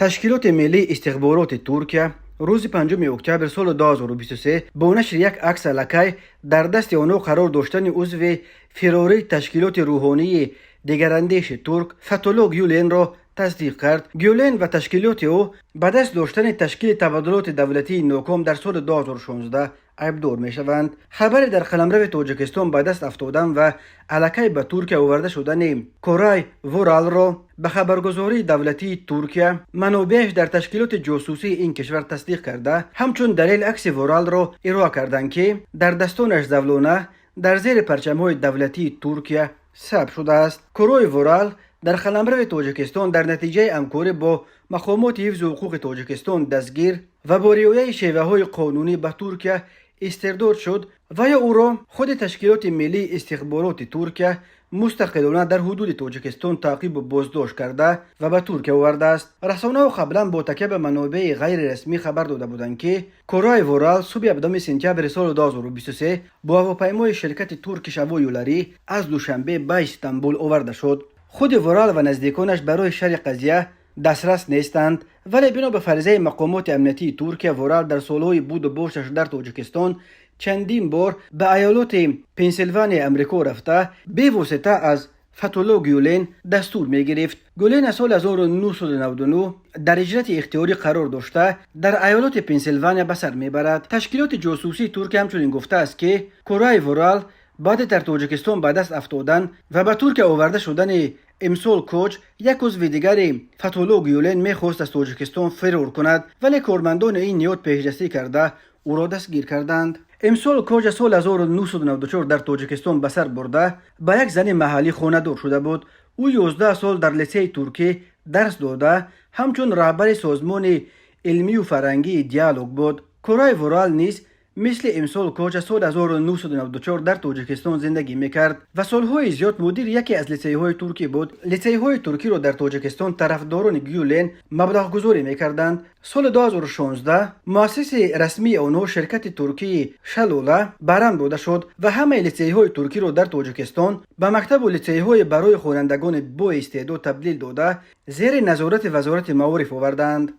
تشکیلات ملی استخبارات ترکیه روز 5 اکتبر سال 2023 با نشر یک عکس لکه در دست آنها قرار داشتن عضو فراری تشکیلات روحانی دگراندیش ترک فتولو گیولن را تصدیق کرد. گیولن و تشکیلات او به دست داشتن تشکیل تبادلات دولتی ناکام در سال 2016 عیبدار می شوند. خبر در قلمرو تاجیکستان به دست افتادن و الکی به ترکیه آورده شدن کورای ورال را به خبرگزاری دولتی ترکیه منابعش در تشکیلات جاسوسی این کشور تصدیق کرده، همچون دلیل عکس ورال را ارائه کردند که در دستانش زولانه در زیر پرچم‌های دولتی ترکیه ثبت شده است. کورای ورال در قلمرو تاجیکستان در نتیجه همکاری با مقامات حفظ حقوق تاجیکستان دستگیر و با رعایت شیوه‌های قانونی به ترکیه استرداد شد و یا او را خود تشکیلات ملی استخبارات ترکیه مستقلانه در حدود تاجیکستان تعقیب و بازداشت کرده و به ترکیه آورده است. رسانه‌ها قبلا با تکیه به منابع غیر رسمی خبر داده بودند که کورای ورال صبح 17 سپتامبر سال 2023 با هواپیمای شرکت ترکیش هوایولری از دوشنبه به استانبول آورده شد. خود ورال و نزدیکانش برای شرح قضیه دسترس نیستند، ولی بنا به فرضیه مقامات امنیتی ترکیه ورال در سالهای بود و باشش در تاجیکستان چندین بار به ایالات پنسیلوانیا امریکا رفته به واسطه از فتولو گیولن دستور می گرفت. گیولن از سال 1999 در اجرت اختیاری قرار داشته در ایالات پنسیلوانیا به سر می برد. تشکیلات جاسوسی ترکیه همچنین گفته است که کورای ورال بعد در تاجیکستان به دست افتادن و به ترکیه آورده شدن امسال کوچ یک عضو دیگر فتولو گیولن میخواست از تاجیکستان فرار کند، ولی کارمندان این نیاد پیشدستی کرده او را دستگیر کردند. امسال کوچ سال 1994 در تاجیکستان به سر برده با یک زن محلی خانه دار شده بود. او 11 سال در لیسه ترکی درس داده، همچون رهبر سازمان علمی و فرهنگی دیالوگ بود. کورای ورال نیز مثل امسال کوچ سال 1994 در تاجیکستان زندگی میکرد و سالهای زیاد مدیر یکی از لیسه‌های ترکی بود. لیسه‌های ترکی را در تاجیکستان طرفداران گیولن مبلغ گذاری میکردند. سال 2016 مؤسس رسمی آنها شرکت ترکی شلوله برهم داده شد و همه لیسه‌های ترکی را در تاجیکستان به مکتب و لیسه‌های برای خوانندگان با استعداد تبدیل داده زیر نظارت وزارت معارف آوردند.